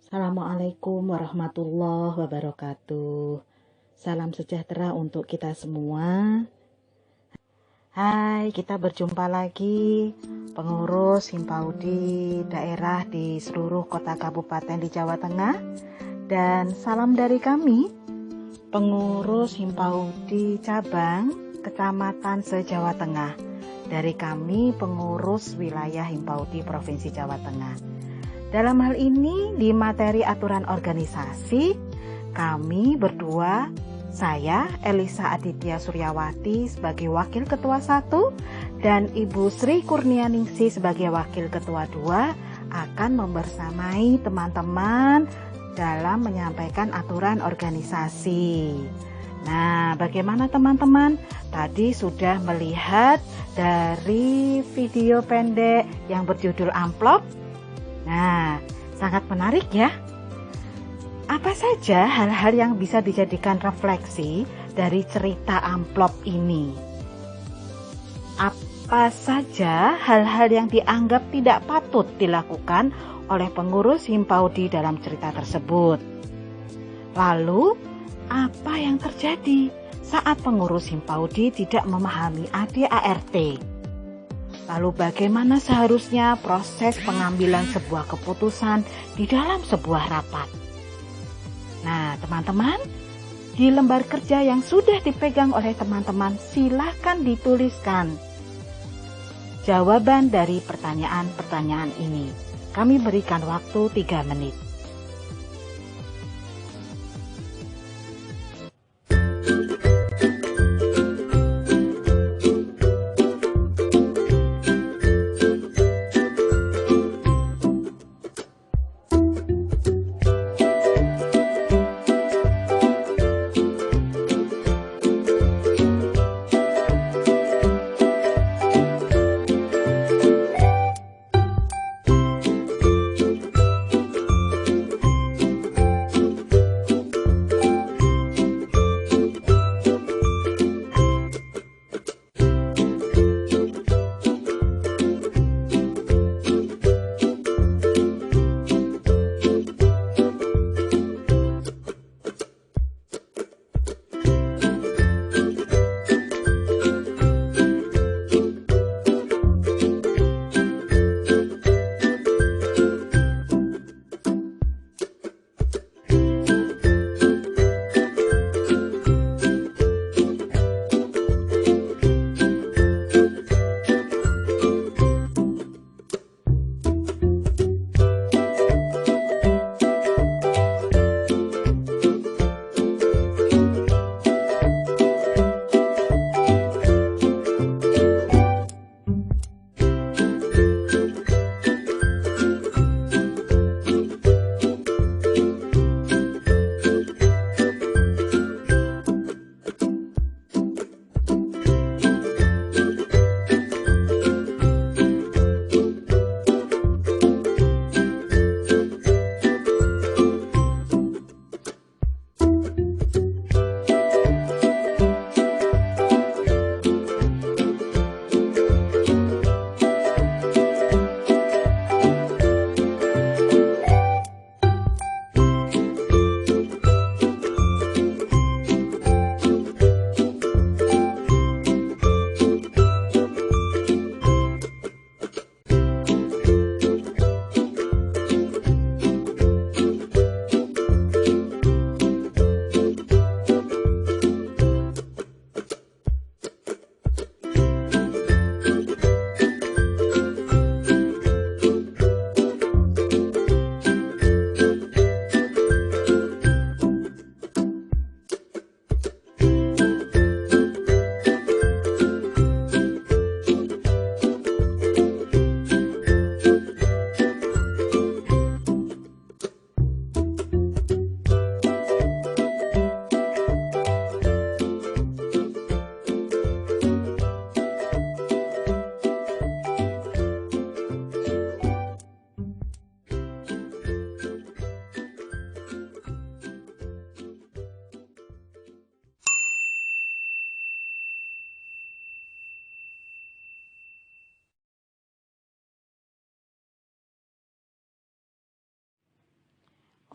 Assalamualaikum warahmatullahi wabarakatuh. Salam sejahtera untuk kita semua. Hai, kita berjumpa lagi pengurus Himpaudi daerah di seluruh kota kabupaten di Jawa Tengah. Dan salam dari kami, pengurus Himpaudi cabang kecamatan se-Jawa Tengah. Dari kami pengurus wilayah Himpaudi Provinsi Jawa Tengah. Dalam hal ini di materi aturan organisasi, kami berdua, saya Elisa Aditya Suryawati sebagai Wakil Ketua 1 dan Ibu Sri Kurnianingsi sebagai Wakil Ketua 2 akan membersamai teman-teman dalam menyampaikan aturan organisasi. Nah, bagaimana teman-teman? Tadi sudah melihat dari video pendek yang berjudul Amplop. Nah, sangat menarik ya. Apa saja hal-hal yang bisa dijadikan refleksi dari cerita amplop ini? Apa saja hal-hal yang dianggap tidak patut dilakukan oleh pengurus Himpaudi dalam cerita tersebut? Lalu, apa yang terjadi saat pengurus Himpaudi tidak memahami ADART? Lalu bagaimana seharusnya proses pengambilan sebuah keputusan di dalam sebuah rapat? Nah, teman-teman, di lembar kerja yang sudah dipegang oleh teman-teman, silakan dituliskan jawaban dari pertanyaan-pertanyaan ini. Kami berikan waktu 3 menit.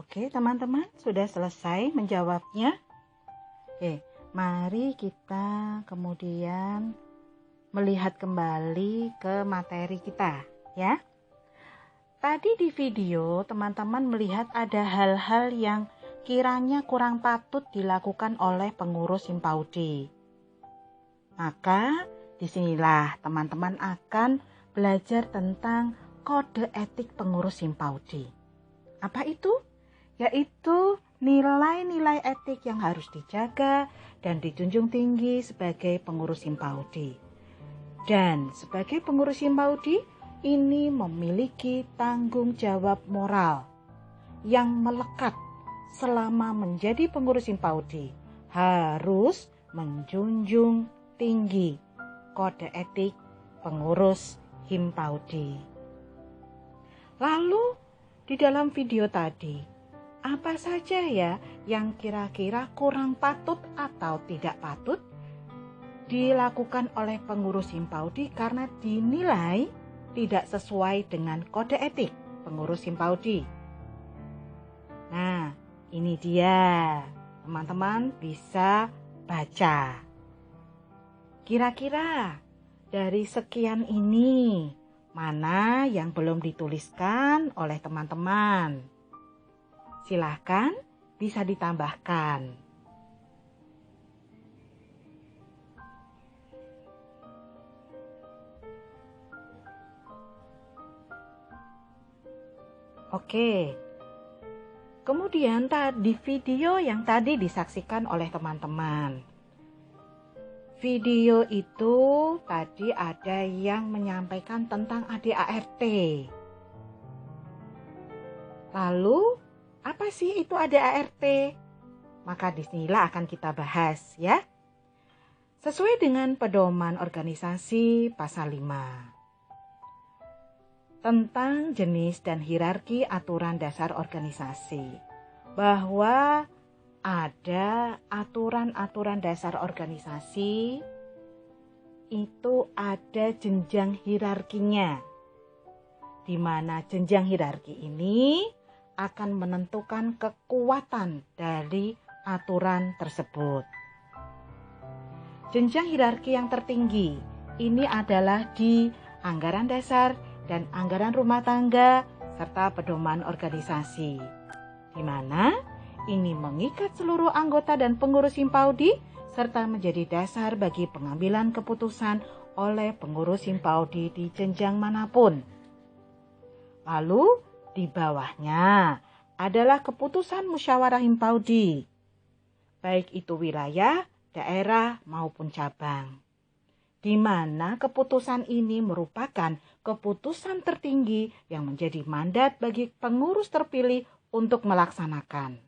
Oke, teman-teman, sudah selesai menjawabnya? Oke, mari kita kemudian melihat kembali ke materi kita, ya. Tadi di video, teman-teman melihat ada hal-hal yang kiranya kurang patut dilakukan oleh pengurus Himpaudi. Maka, disinilah teman-teman akan belajar tentang kode etik pengurus Himpaudi. Apa itu? Yaitu nilai-nilai etik yang harus dijaga dan dijunjung tinggi sebagai pengurus Himpaudi. Dan sebagai pengurus Himpaudi, ini memiliki tanggung jawab moral yang melekat selama menjadi pengurus Himpaudi. Harus menjunjung tinggi kode etik pengurus Himpaudi. Lalu di dalam video tadi, apa saja ya yang kira-kira kurang patut atau tidak patut dilakukan oleh pengurus Himpaudi karena dinilai tidak sesuai dengan kode etik pengurus Himpaudi? Nah, ini dia. Teman-teman bisa baca. Kira-kira dari sekian ini, mana yang belum dituliskan oleh teman-teman? Silahkan bisa ditambahkan. Oke. Kemudian di video yang tadi disaksikan oleh teman-teman. Video itu tadi ada yang menyampaikan tentang ADART. Lalu, apa sih itu ADART? Maka disinilah akan kita bahas ya. Sesuai dengan pedoman organisasi pasal 5. Tentang jenis dan hierarki aturan dasar organisasi. Bahwa ada aturan-aturan dasar organisasi itu ada jenjang hierarkinya. Di mana jenjang hierarki ini akan menentukan kekuatan dari aturan tersebut. Jenjang hierarki yang tertinggi ini adalah di anggaran dasar dan anggaran rumah tangga serta pedoman organisasi, di mana ini mengikat seluruh anggota dan pengurus Himpaudi serta menjadi dasar bagi pengambilan keputusan oleh pengurus Himpaudi di jenjang manapun. Lalu di bawahnya adalah keputusan musyawarah Himpaudi, baik itu wilayah, daerah maupun cabang, di mana keputusan ini merupakan keputusan tertinggi yang menjadi mandat bagi pengurus terpilih untuk melaksanakan.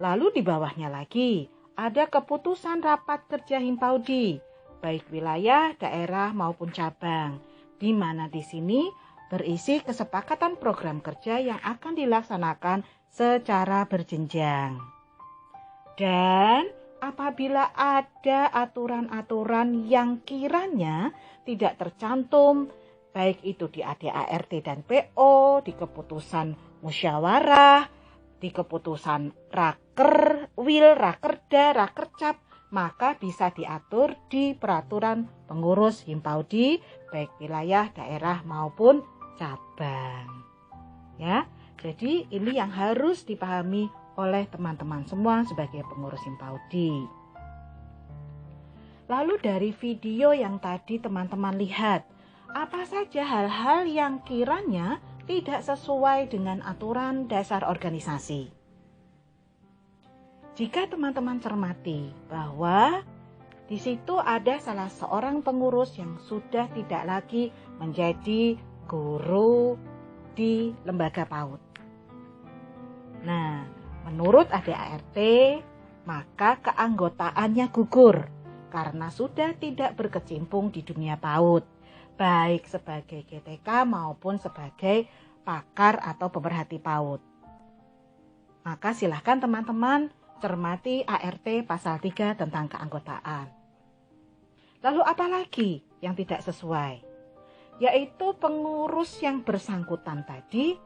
Lalu di bawahnya lagi ada keputusan rapat kerja Himpaudi, baik wilayah, daerah maupun cabang, di mana di sini berisi kesepakatan program kerja yang akan dilaksanakan secara berjenjang. Dan apabila ada aturan-aturan yang kiranya tidak tercantum, baik itu di ADART dan PO, di keputusan musyawarah, di keputusan raker, wil, rakerda, rakercap, maka bisa diatur di peraturan pengurus Himpaudi, baik wilayah, daerah maupun cabang. Ya, jadi ini yang harus dipahami oleh teman-teman semua sebagai pengurus Himpaudi. Lalu dari video yang tadi teman-teman lihat, apa saja hal-hal yang kiranya tidak sesuai dengan aturan dasar organisasi? Jika teman-teman cermati bahwa di situ ada salah seorang pengurus yang sudah tidak lagi menjadi guru di lembaga PAUD. Nah, menurut ADART, maka keanggotaannya gugur karena sudah tidak berkecimpung di dunia PAUD, baik sebagai GTK maupun sebagai pakar atau pemerhati PAUD. Maka silahkan teman-teman cermati ART pasal 3 tentang keanggotaan. Lalu apa lagi yang tidak sesuai? Yaitu pengurus yang bersangkutan tadi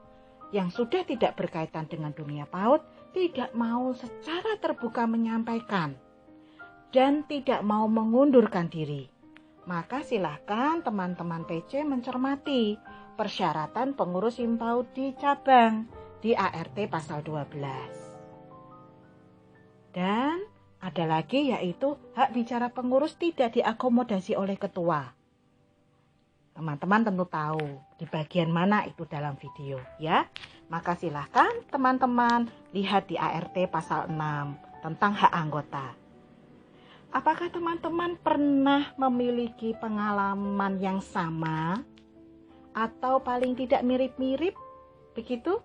yang sudah tidak berkaitan dengan dunia PAUD tidak mau secara terbuka menyampaikan dan tidak mau mengundurkan diri, maka silahkan teman-teman PC mencermati persyaratan pengurus HIMPAUD di cabang di ART pasal 12. Dan ada lagi yaitu hak bicara pengurus tidak diakomodasi oleh ketua. Teman-teman tentu tahu di bagian mana itu dalam video ya. Maka silahkan teman-teman lihat di ART pasal 6 tentang hak anggota. Apakah teman-teman pernah memiliki pengalaman yang sama atau paling tidak mirip-mirip begitu?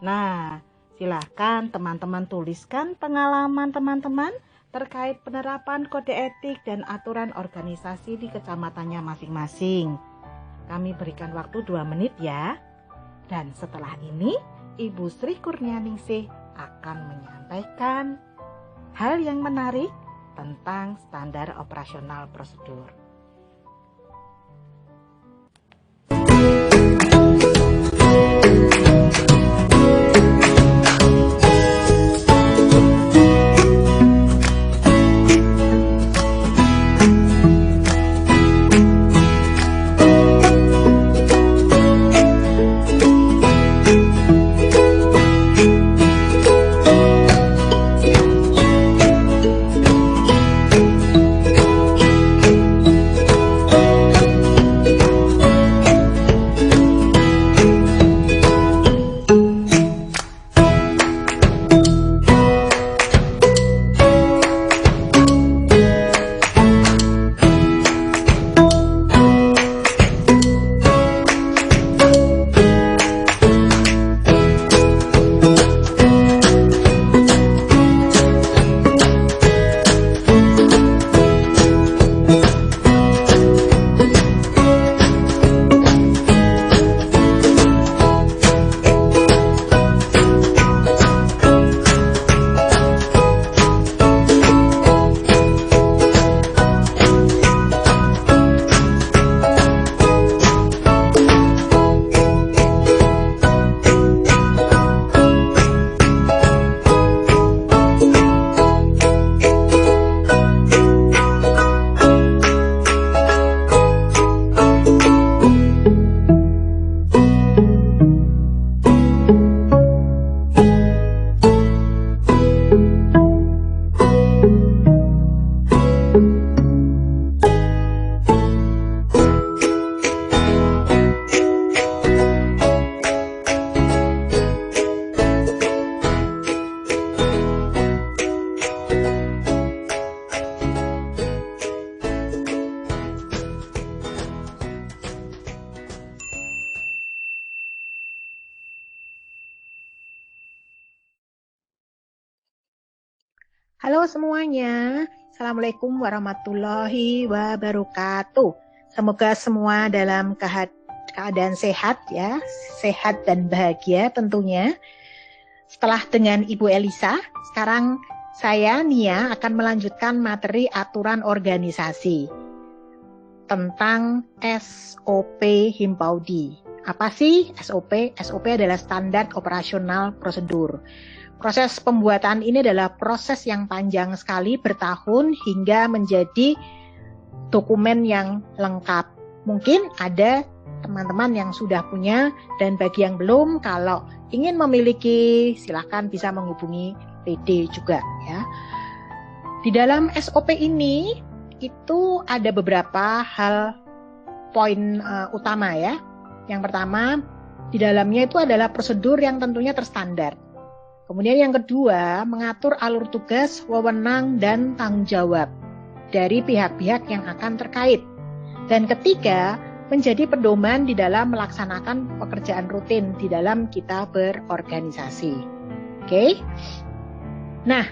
Nah, silahkan teman-teman tuliskan pengalaman teman-teman terkait penerapan kode etik dan aturan organisasi di kecamatannya masing-masing. Kami berikan waktu 2 menit ya. Dan setelah ini, Ibu Sri Kurnianingsih akan menyampaikan hal yang menarik tentang standar operasional prosedur. Halo semuanya, Assalamualaikum warahmatullahi wabarakatuh. Semoga semua dalam keadaan sehat ya, sehat dan bahagia tentunya. Setelah dengan Ibu Elisa, sekarang saya Nia akan melanjutkan materi aturan organisasi tentang SOP HIMPAUDI. Apa sih SOP? SOP adalah standar operasional prosedur. Proses pembuatan ini adalah proses yang panjang sekali, bertahun hingga menjadi dokumen yang lengkap. Mungkin ada teman-teman yang sudah punya, dan bagi yang belum, kalau ingin memiliki silakan bisa menghubungi PD juga ya. Di dalam SOP ini itu ada beberapa hal poin utama ya. Yang pertama, di dalamnya itu adalah prosedur yang tentunya terstandar. Kemudian yang kedua, mengatur alur tugas, wewenang, dan tanggung jawab dari pihak-pihak yang akan terkait. Dan ketiga, menjadi pedoman di dalam melaksanakan pekerjaan rutin di dalam kita berorganisasi. Oke? Nah,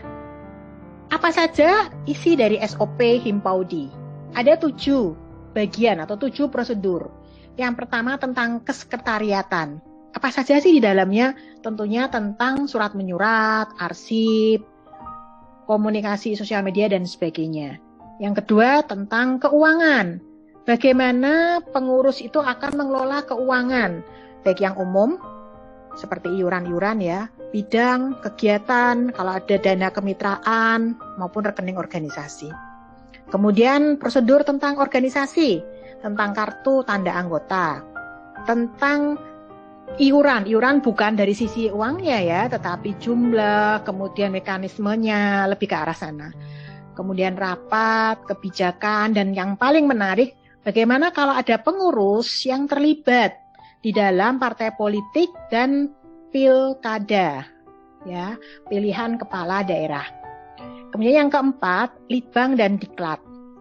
apa saja isi dari SOP HIMPAUDI? Ada 7 bagian atau 7 prosedur. Yang pertama tentang kesekretariatan. Apa saja sih di dalamnya? Tentunya tentang surat menyurat, arsip, komunikasi sosial media, dan sebagainya. Yang kedua tentang keuangan. Bagaimana pengurus itu akan mengelola keuangan, baik yang umum seperti iuran-iuran ya, bidang, kegiatan, kalau ada dana kemitraan maupun rekening organisasi. Kemudian prosedur tentang organisasi, tentang kartu tanda anggota, tentang iuran bukan dari sisi uangnya ya, tetapi jumlah, kemudian mekanismenya lebih ke arah sana. Kemudian rapat, kebijakan, dan yang paling menarik, bagaimana kalau ada pengurus yang terlibat di dalam partai politik dan pilkada, ya, pilihan kepala daerah. Kemudian yang keempat, litbang dan diklat.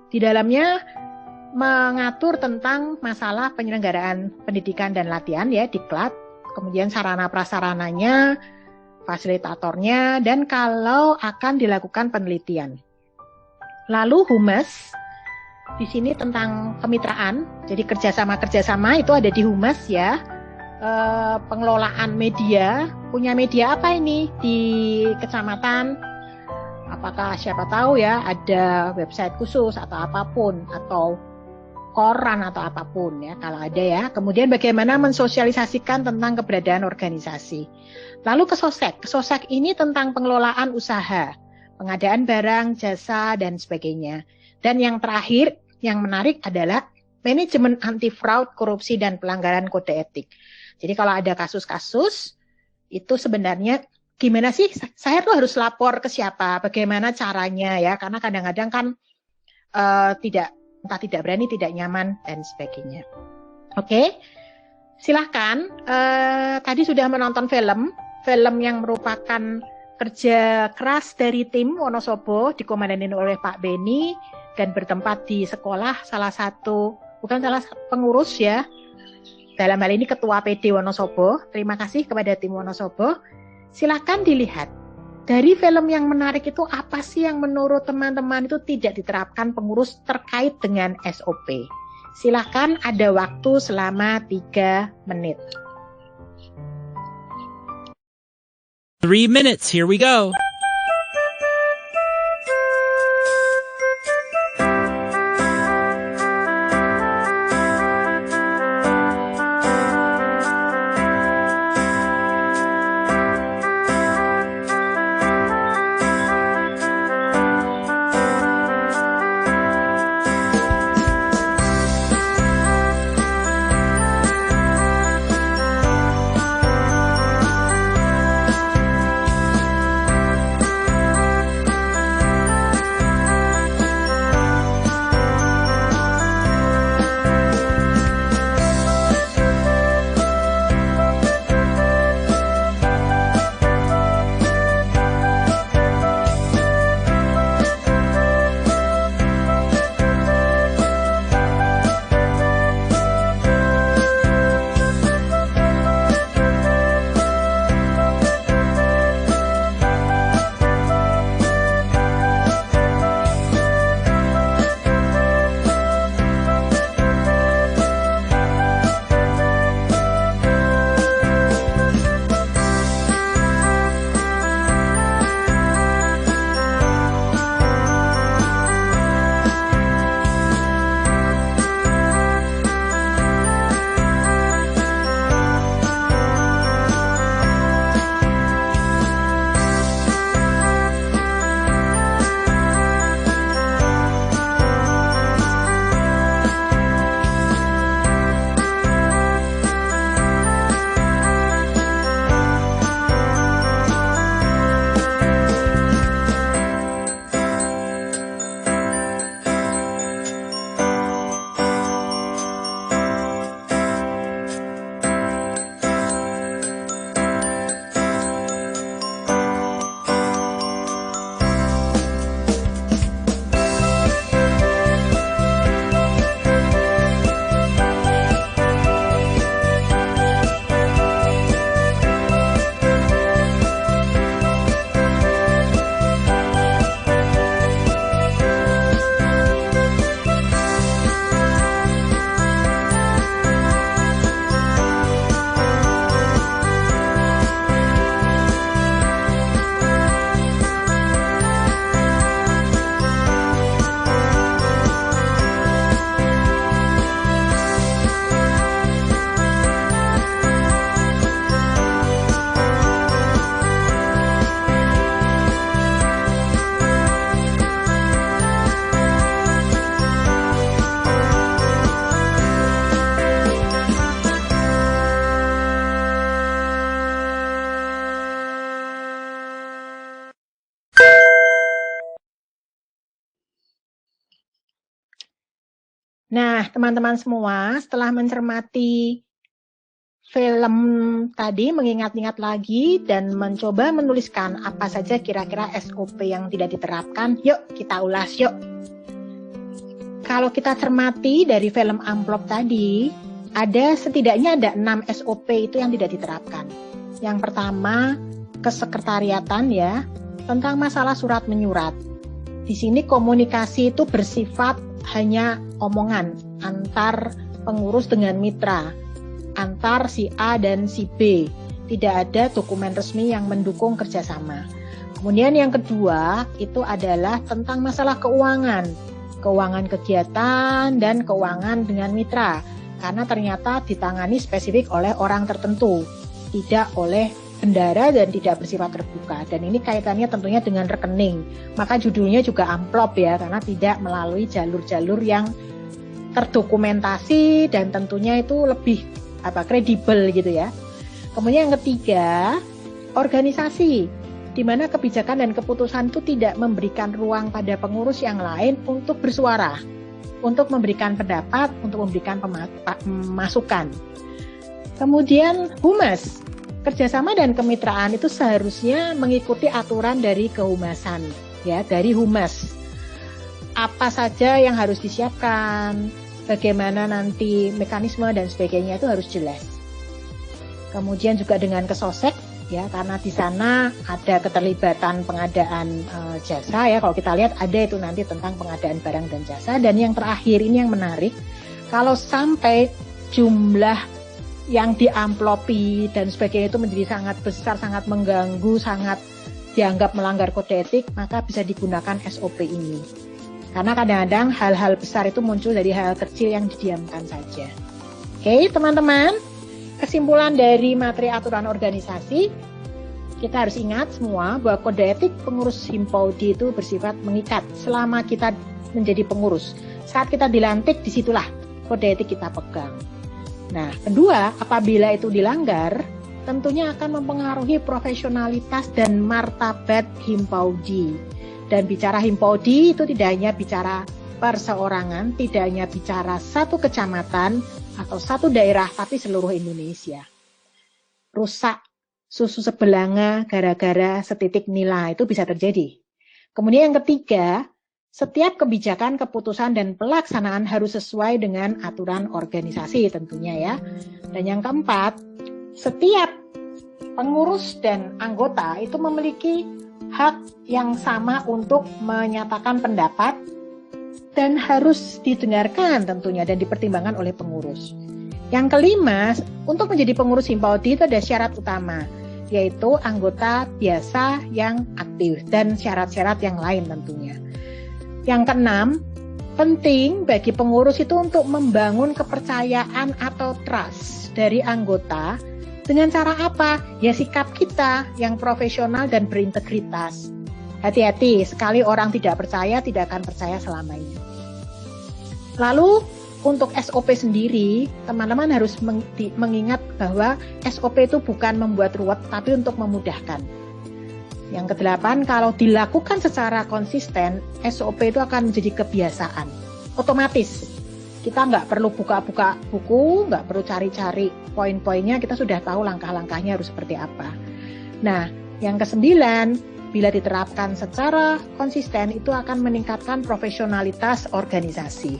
Di dalamnya mengatur tentang masalah penyelenggaraan pendidikan dan latihan, ya, diklat. Kemudian sarana prasarananya, fasilitatornya, dan kalau akan dilakukan penelitian. Lalu humas, di sini tentang kemitraan, jadi kerjasama itu ada di humas ya. Pengelolaan media, punya media apa ini di kecamatan? Apakah siapa tahu ya ada website khusus atau apapun, atau koran atau apapun ya kalau ada ya. Kemudian bagaimana mensosialisasikan tentang keberadaan organisasi. Lalu kesosek ini tentang pengelolaan usaha, pengadaan barang, jasa, dan sebagainya. Dan yang terakhir, yang menarik adalah manajemen anti fraud, korupsi, dan pelanggaran kode etik. Jadi kalau ada kasus-kasus, itu sebenarnya gimana sih, saya tuh harus lapor ke siapa, bagaimana caranya ya, karena kadang-kadang kan entah tidak berani, tidak nyaman, dan sebagainya. Oke, silahkan, tadi sudah menonton film yang merupakan kerja keras dari tim Wonosobo dikomandani oleh Pak Beni dan bertempat di sekolah pengurus ya, dalam hal ini Ketua PD Wonosobo. Terima kasih kepada tim Wonosobo. Silakan dilihat. Dari film yang menarik itu apa sih yang menurut teman-teman itu tidak diterapkan pengurus terkait dengan SOP? Silakan, ada waktu selama 3 menit. 3 minutes, here we go. Nah, teman-teman semua, setelah mencermati film tadi, mengingat-ingat lagi dan mencoba menuliskan apa saja kira-kira SOP yang tidak diterapkan, yuk kita ulas yuk. Kalau kita cermati dari film amplop tadi, setidaknya ada 6 SOP itu yang tidak diterapkan. Yang pertama, kesekretariatan ya, tentang masalah surat menyurat. Di sini komunikasi itu bersifat hanya omongan antar pengurus dengan mitra, antar si A dan si B. Tidak ada dokumen resmi yang mendukung kerjasama. Kemudian yang kedua itu adalah tentang masalah keuangan kegiatan dan keuangan dengan mitra. Karena ternyata ditangani spesifik oleh orang tertentu, tidak oleh bendara dan tidak bersifat terbuka. Dan ini kaitannya tentunya dengan rekening. Maka judulnya juga amplop ya, karena tidak melalui jalur-jalur yang terdokumentasi dan tentunya itu lebih kredibel gitu ya. Kemudian yang ketiga, organisasi, di mana kebijakan dan keputusan itu tidak memberikan ruang pada pengurus yang lain untuk bersuara, untuk memberikan pendapat, untuk memberikan masukan. Kemudian humas, kerjasama dan kemitraan itu seharusnya mengikuti aturan dari kehumasan, ya, dari humas. Apa saja yang harus disiapkan, bagaimana nanti mekanisme dan sebagainya itu harus jelas. Kemudian juga dengan kesosek, ya, karena di sana ada keterlibatan pengadaan jasa ya. Kalau kita lihat ada itu nanti tentang pengadaan barang dan jasa. Dan yang terakhir ini yang menarik, kalau sampai jumlah yang diamplopi dan sebagainya itu menjadi sangat besar, sangat mengganggu, sangat dianggap melanggar kode etik, maka bisa digunakan SOP ini. Karena kadang-kadang hal-hal besar itu muncul dari hal kecil yang didiamkan saja. Oke, teman-teman, kesimpulan dari materi aturan organisasi, kita harus ingat semua bahwa kode etik pengurus Himpauti itu bersifat mengikat selama kita menjadi pengurus. Saat kita dilantik, disitulah kode etik kita pegang. Nah, kedua, apabila itu dilanggar, tentunya akan mempengaruhi profesionalitas dan martabat Himpauti. Dan bicara Himpauti itu tidak hanya bicara perseorangan, tidak hanya bicara satu kecamatan atau satu daerah, tapi seluruh Indonesia. Rusak susu sebelanga gara-gara setitik nilai itu bisa terjadi. Kemudian yang ketiga, setiap kebijakan, keputusan, dan pelaksanaan harus sesuai dengan aturan organisasi tentunya ya. Dan yang keempat, setiap pengurus dan anggota itu memiliki hak yang sama untuk menyatakan pendapat dan harus didengarkan tentunya dan dipertimbangkan oleh pengurus. Yang kelima, untuk menjadi pengurus Himpauti itu ada syarat utama, yaitu anggota biasa yang aktif dan syarat-syarat yang lain tentunya. Yang keenam, penting bagi pengurus itu untuk membangun kepercayaan atau trust dari anggota. Dengan cara apa? Ya sikap kita yang profesional dan berintegritas. Hati-hati, sekali orang tidak percaya, tidak akan percaya selamanya. Lalu, untuk SOP sendiri, teman-teman harus mengingat bahwa SOP itu bukan membuat ruwet, tapi untuk memudahkan. Yang kedelapan, kalau dilakukan secara konsisten, SOP itu akan menjadi kebiasaan. Otomatis. Kita nggak perlu buka-buka buku, nggak perlu cari-cari poin-poinnya, kita sudah tahu langkah-langkahnya harus seperti apa. Nah, yang kesembilan, bila diterapkan secara konsisten, itu akan meningkatkan profesionalitas organisasi.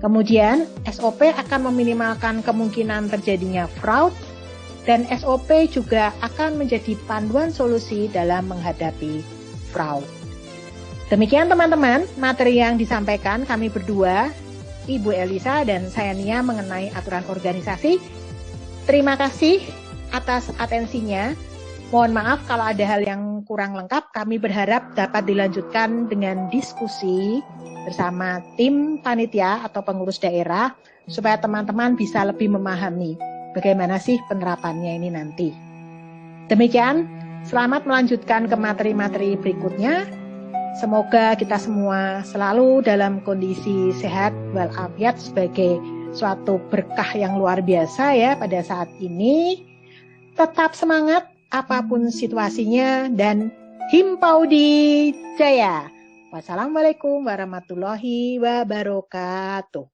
Kemudian, SOP akan meminimalkan kemungkinan terjadinya fraud, dan SOP juga akan menjadi panduan solusi dalam menghadapi fraud. Demikian teman-teman, materi yang disampaikan kami berdua, Ibu Elisa dan saya Nia mengenai aturan organisasi. Terima kasih atas atensinya. Mohon maaf kalau ada hal yang kurang lengkap. Kami berharap dapat dilanjutkan dengan diskusi bersama tim panitia atau pengurus daerah supaya teman-teman bisa lebih memahami bagaimana sih penerapannya ini nanti. Demikian, selamat melanjutkan ke materi-materi berikutnya. Semoga kita semua selalu dalam kondisi sehat walafiat sebagai suatu berkah yang luar biasa ya pada saat ini. Tetap semangat apapun situasinya dan Himpauti Jaya. Wassalamualaikum warahmatullahi wabarakatuh.